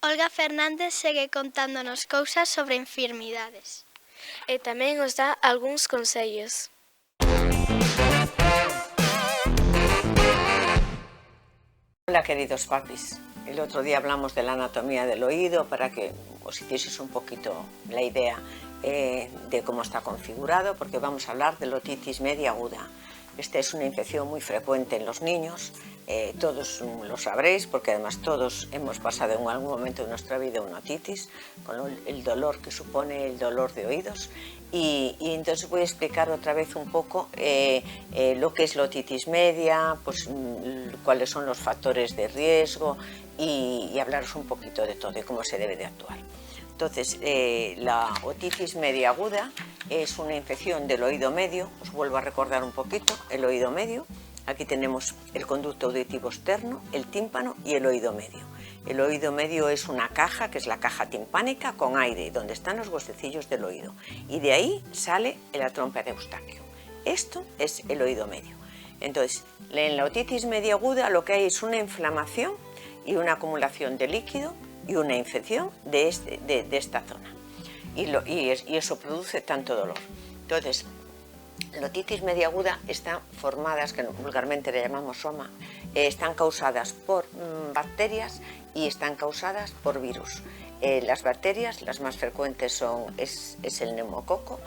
Olga Fernández segue contándonos cousas sobre enfermidades. E tamén nos dá algúns consellos. Hola queridos papis, el otro día hablamos de la anatomía del oído para que os hicieseis un poquito la idea de cómo está configurado, porque vamos a hablar de la otitis media aguda. Esta es una infección muy frecuente en los niños, todos lo sabréis porque además todos hemos pasado en algún momento de nuestra vida una otitis, con el dolor que supone el dolor de oídos. Y entonces voy a explicar otra vez un poco lo que es la otitis media, pues cuáles son los factores de riesgo y hablaros un poquito de todo y cómo se debe de actuar. Entonces, la otitis media aguda es una infección del oído medio. Os vuelvo a recordar un poquito el oído medio. Aquí tenemos el conducto auditivo externo, el tímpano y el oído medio. El oído medio es una caja, que es la caja timpánica, con aire, donde están los huesecillos del oído. Y de ahí sale la trompa de Eustaquio. Esto es el oído medio. Entonces, en la otitis media aguda lo que hay es una inflamación y una acumulación de líquido y una infección de esta zona. Y eso produce tanto dolor. Entonces, la otitis media aguda están formadas, que vulgarmente le llamamos soma, están causadas por bacterias y están causadas por virus. Las bacterias, las más frecuentes es el neumococo,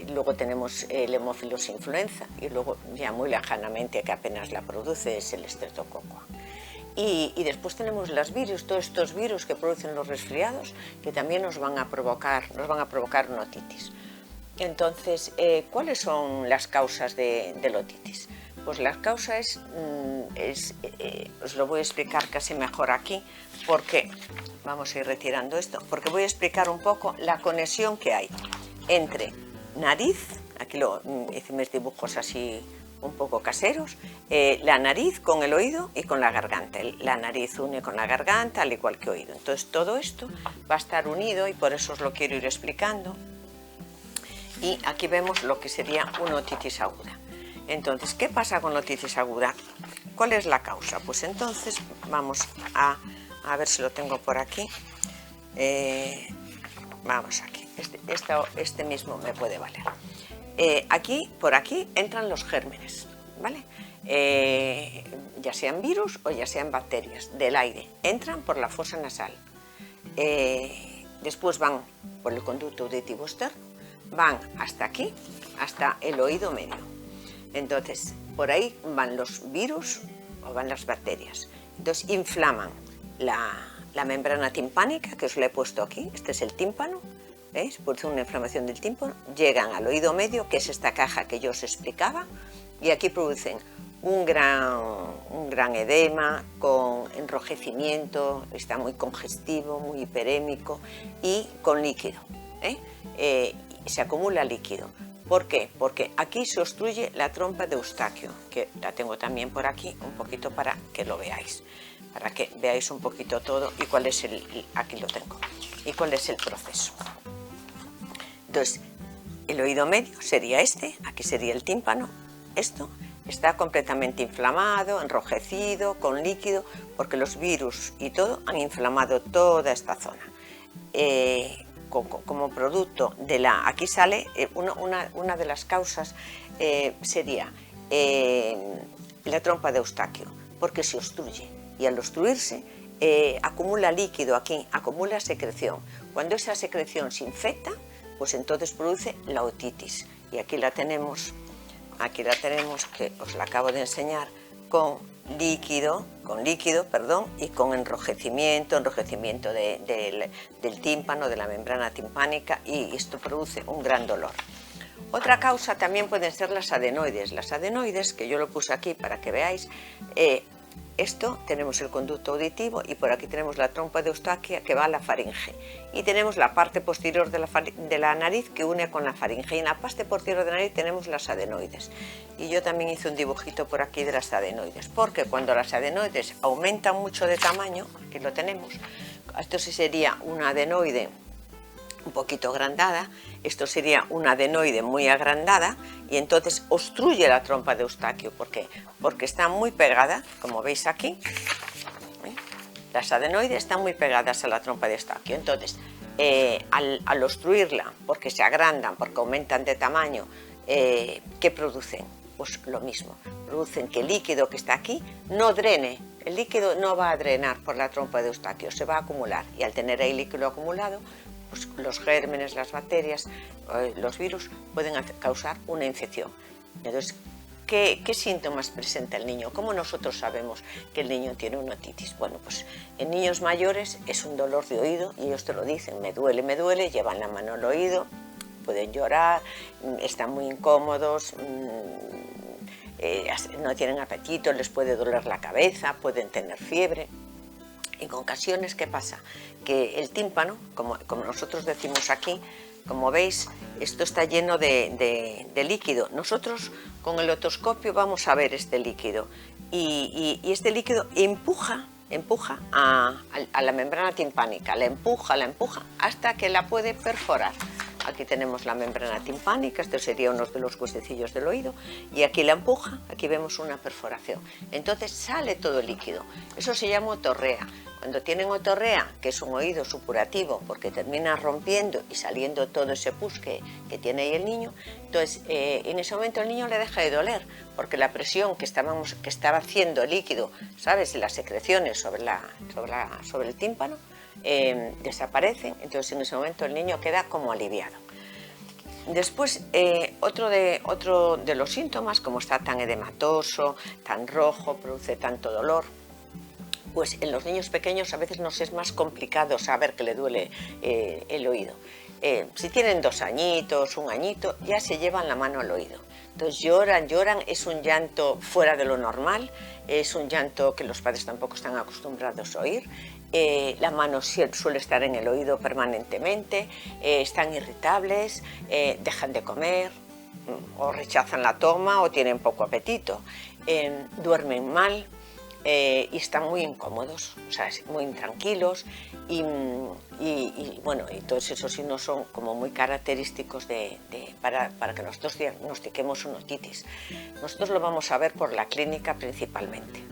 luego tenemos el Haemophilus influenza y luego ya muy lejanamente, que apenas la produce, es el Streptococcus. Y después tenemos los virus, todos estos virus que producen los resfriados, que también nos van a provocar una otitis. Entonces, ¿cuáles son las causas de la otitis? Pues las causas os lo voy a explicar casi mejor aquí, porque vamos a ir retirando esto, porque voy a explicar un poco la conexión que hay entre nariz, aquí hice mis dibujos así un poco caseros, la nariz con el oído y con la garganta. La nariz une con la garganta, al igual que oído. Entonces todo esto va a estar unido y por eso os lo quiero ir explicando. Y aquí vemos lo que sería una otitis aguda. Entonces, ¿qué pasa con la otitis aguda? ¿Cuál es la causa? Pues entonces vamos a ver si lo tengo por aquí. Vamos aquí, este mismo me puede valer. Por aquí entran los gérmenes, ¿vale? Ya sean virus o ya sean bacterias del aire, entran por la fosa nasal, después van por el conducto auditivo externo, van hasta aquí, hasta el oído medio. Entonces, por ahí van los virus o van las bacterias. Entonces, inflaman la membrana timpánica, que os la he puesto aquí, este es el tímpano. ¿Veis? Produce una inflamación del tímpano, llegan al oído medio, que es esta caja que yo os explicaba, y aquí producen un gran edema con enrojecimiento, está muy congestivo, muy hiperémico y con líquido. Se acumula líquido. ¿Por qué? Porque aquí se obstruye la trompa de Eustaquio, que la tengo también por aquí, un poquito para que lo veáis, para que veáis un poquito todo y cuál es aquí lo tengo, y cuál es el proceso. Entonces, el oído medio sería aquí sería el tímpano, esto está completamente inflamado, enrojecido, con líquido, porque los virus y todo han inflamado toda esta zona. Como producto de aquí sale, una de las causas sería la trompa de Eustaquio, porque se obstruye, y al obstruirse acumula líquido aquí, acumula secreción. Cuando esa secreción se infecta, pues entonces produce la otitis. Y aquí la tenemos, que os la acabo de enseñar, con líquido, y con enrojecimiento del tímpano, de la membrana timpánica, y esto produce un gran dolor. Otra causa también pueden ser las adenoides. Las adenoides, que yo lo puse aquí para que veáis, esto tenemos el conducto auditivo y por aquí tenemos la trompa de Eustaquio que va a la faringe. Y tenemos la parte posterior de la nariz que une con la faringe. Y en la parte posterior de la nariz tenemos las adenoides. Y yo también hice un dibujito por aquí de las adenoides. Porque cuando las adenoides aumentan mucho de tamaño, aquí lo tenemos, esto sí sería una adenoide un poquito agrandada, esto sería una adenoide muy agrandada y entonces obstruye la trompa de Eustaquio. ¿Por qué? Porque está muy pegada, como veis aquí, Las adenoides están muy pegadas a la trompa de Eustaquio, entonces al obstruirla, porque se agrandan, porque aumentan de tamaño, ¿qué producen? Pues lo mismo, producen que el líquido que está aquí no drene. El líquido no va a drenar por la trompa de Eustaquio, se va a acumular, y al tener ahí líquido acumulado, pues los gérmenes, las bacterias, los virus pueden causar una infección. Entonces, ¿qué síntomas presenta el niño? ¿Cómo nosotros sabemos que el niño tiene una otitis? Bueno, pues en niños mayores es un dolor de oído y ellos te lo dicen, me duele, llevan la mano al oído, pueden llorar, están muy incómodos, no tienen apetito, les puede doler la cabeza, pueden tener fiebre. En ocasiones, ¿qué pasa? Que el tímpano, como nosotros decimos aquí, como veis, esto está lleno de líquido. Nosotros con el otoscopio vamos a ver este líquido y este líquido empuja a la membrana timpánica, la empuja hasta que la puede perforar. Aquí tenemos la membrana timpánica, esto sería uno de los huesecillos del oído, y aquí la empuja, aquí vemos una perforación. Entonces sale todo el líquido. Eso se llama otorrea. Cuando tienen otorrea, que es un oído supurativo, porque termina rompiendo y saliendo todo ese pus que tiene ahí el niño, entonces en ese momento el niño le deja de doler, porque la presión que estaba haciendo el líquido, ¿sabes?, y las secreciones sobre el tímpano, desaparecen, entonces en ese momento el niño queda como aliviado. Después, otro de los síntomas, como está tan edematoso, tan rojo, produce tanto dolor, pues en los niños pequeños a veces nos es más complicado saber que le duele el oído. Si tienen 2 añitos, 1 añito, ya se llevan la mano al oído. Entonces lloran, es un llanto fuera de lo normal, es un llanto que los padres tampoco están acostumbrados a oír. La mano suele estar en el oído permanentemente, están irritables, dejan de comer, o rechazan la toma o tienen poco apetito, duermen mal. Y están muy incómodos, o sea, muy intranquilos y bueno, y todos esos signos son como muy característicos para que nosotros diagnostiquemos una otitis. Nosotros lo vamos a ver por la clínica principalmente.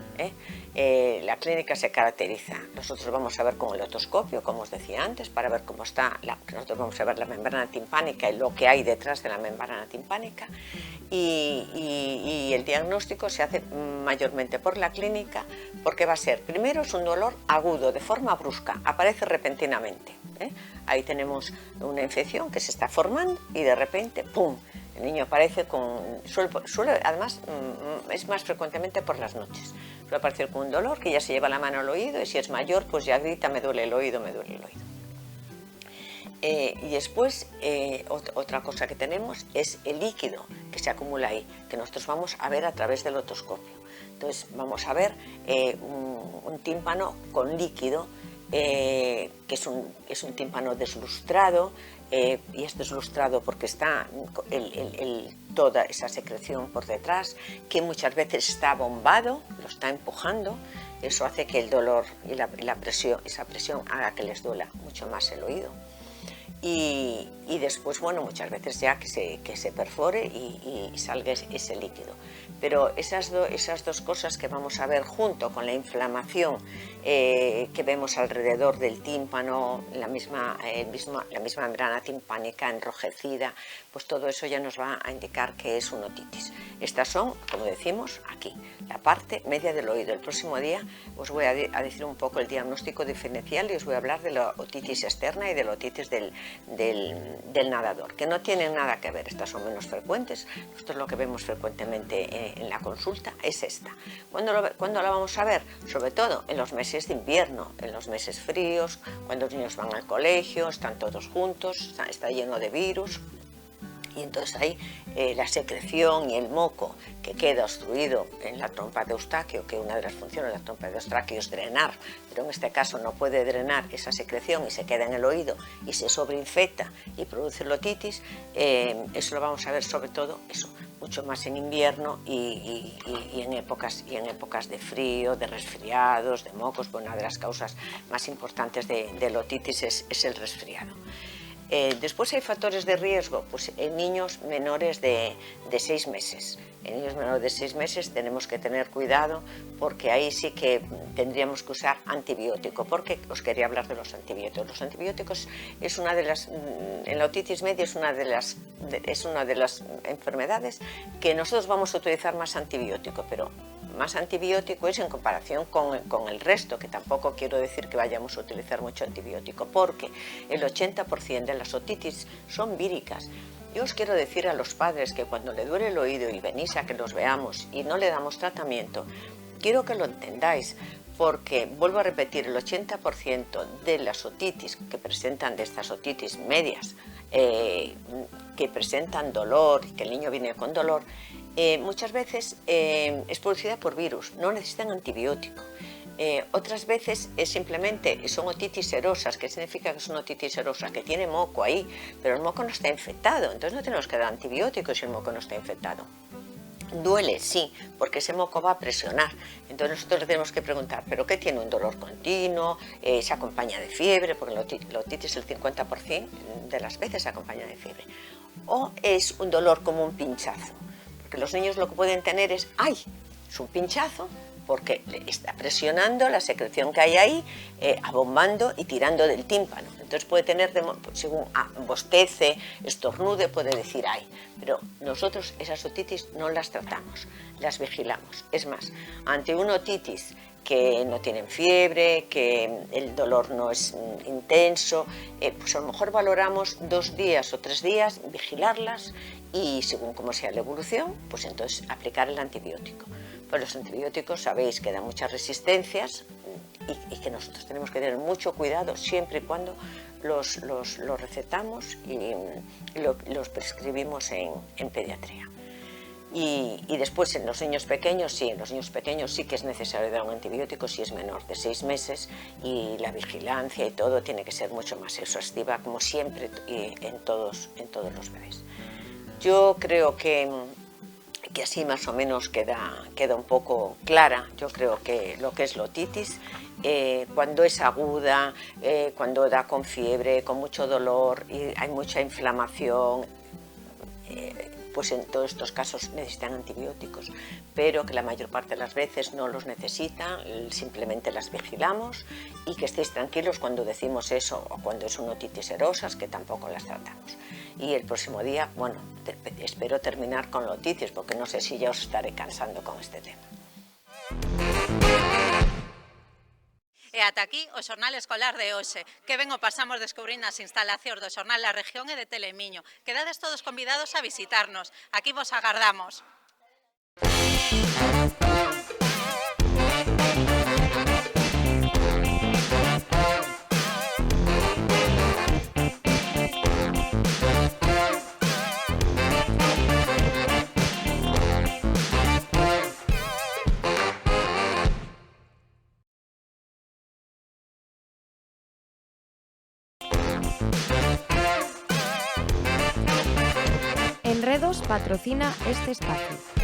La clínica se caracteriza, nosotros vamos a ver con el otoscopio, como os decía antes, para ver cómo está, nosotros vamos a ver la membrana timpánica y lo que hay detrás de la membrana timpánica, y el diagnóstico se hace mayormente por la clínica, porque va a ser, primero es un dolor agudo, de forma brusca, aparece repentinamente. Ahí tenemos una infección que se está formando y de repente, ¡pum!, el niño aparece además es más frecuentemente por las noches. Suele aparecer con un dolor que ya se lleva la mano al oído y si es mayor pues ya grita, me duele el oído, me duele el oído. Y después otra cosa que tenemos es el líquido que se acumula ahí, que nosotros vamos a ver a través del otoscopio. Entonces vamos a ver un tímpano con líquido, que es un tímpano deslustrado, y es deslustrado porque está toda esa secreción por detrás, que muchas veces está bombado, lo está empujando. Eso hace que el dolor y esa presión haga que les duela mucho más el oído. Y después, bueno, muchas veces ya que se perfore y salga ese líquido. Pero esas dos cosas que vamos a ver junto con la inflamación que vemos alrededor del tímpano, la misma membrana timpánica enrojecida, pues todo eso ya nos va a indicar que es una otitis. Estas son, como decimos, aquí, la parte media del oído. El próximo día os voy a decir un poco el diagnóstico diferencial y os voy a hablar de la otitis externa y de la otitis del nadador, que no tienen nada que ver, estas son menos frecuentes. Nosotros lo que vemos frecuentemente en la consulta es esta. ¿Cuándo la vamos a ver? Sobre todo en los meses de invierno, en los meses fríos, cuando los niños van al colegio, están todos juntos, está lleno de virus. Y entonces ahí la secreción y el moco que queda obstruido en la trompa de Eustaquio, que una de las funciones de la trompa de Eustaquio es drenar, pero en este caso no puede drenar esa secreción y se queda en el oído y se sobreinfecta y produce la otitis, eso lo vamos a ver sobre todo, eso, mucho más en invierno y en épocas de frío, de resfriados, de mocos. Bueno, una de las causas más importantes de la otitis es el resfriado. Después hay factores de riesgo, pues en niños menores de 6 meses. En niños menores de 6 meses tenemos que tener cuidado porque ahí sí que tendríamos que usar antibiótico, porque os quería hablar de los antibióticos. Los antibióticos es una de las, en la otitis media es una de las enfermedades que nosotros vamos a utilizar más antibiótico, pero más antibiótico es en comparación con el resto, que tampoco quiero decir que vayamos a utilizar mucho antibiótico, porque el 80% de las otitis son víricas. Yo os quiero decir a los padres que cuando le duele el oído y venís a que los veamos y no le damos tratamiento, quiero que lo entendáis, porque, vuelvo a repetir, el 80% de las otitis que presentan, de estas otitis medias, que presentan dolor y que el niño viene con dolor, muchas veces es producida por virus, no necesitan antibiótico. Otras veces simplemente son otitis serosas. ¿Qué significa que es una otitis serosa? Que tiene moco ahí, pero el moco no está infectado, entonces no tenemos que dar antibióticos si el moco no está infectado. Duele, sí, porque ese moco va a presionar. Entonces nosotros le tenemos que preguntar, ¿pero qué tiene? ¿Un dolor continuo? ¿Se acompaña de fiebre? Porque la otitis el 50% de las veces se acompaña de fiebre. ¿O es un dolor como un pinchazo? Porque los niños lo que pueden tener es, ¡ay! Es un pinchazo, porque está presionando la secreción que hay ahí, abombando y tirando del tímpano. Entonces puede tener, según bostece, estornude, puede decir ¡ay! Pero nosotros esas otitis no las tratamos, las vigilamos. Es más, ante una otitis que no tienen fiebre, que el dolor no es intenso, pues a lo mejor valoramos 2 días o 3 días, vigilarlas y según cómo sea la evolución, pues entonces aplicar el antibiótico. Pues los antibióticos sabéis que dan muchas resistencias y que nosotros tenemos que tener mucho cuidado siempre y cuando los recetamos y los prescribimos en pediatría. Y después en los niños pequeños sí que es necesario dar un antibiótico si es menor de 6 meses y la vigilancia y todo tiene que ser mucho más exhaustiva, como siempre en todos los bebés. Yo creo que así más o menos queda un poco clara. Yo creo que lo que es la otitis, cuando es aguda, cuando da con fiebre, con mucho dolor y hay mucha inflamación, pues en todos estos casos necesitan antibióticos, pero que la mayor parte de las veces no los necesitan, simplemente las vigilamos y que estéis tranquilos cuando decimos eso o cuando es una otitis serosas, que tampoco las tratamos. Y el próximo día, bueno, espero terminar con la otitis, porque no sé si ya os estaré cansando con este tema. E ata aquí o xornal escolar de hoxe, que ben o pasamos descubrindo as instalacións do xornal La Región e de Telemiño. Quedades todos convidados a visitarnos. Aquí vos agardamos. Enredos patrocina este espacio.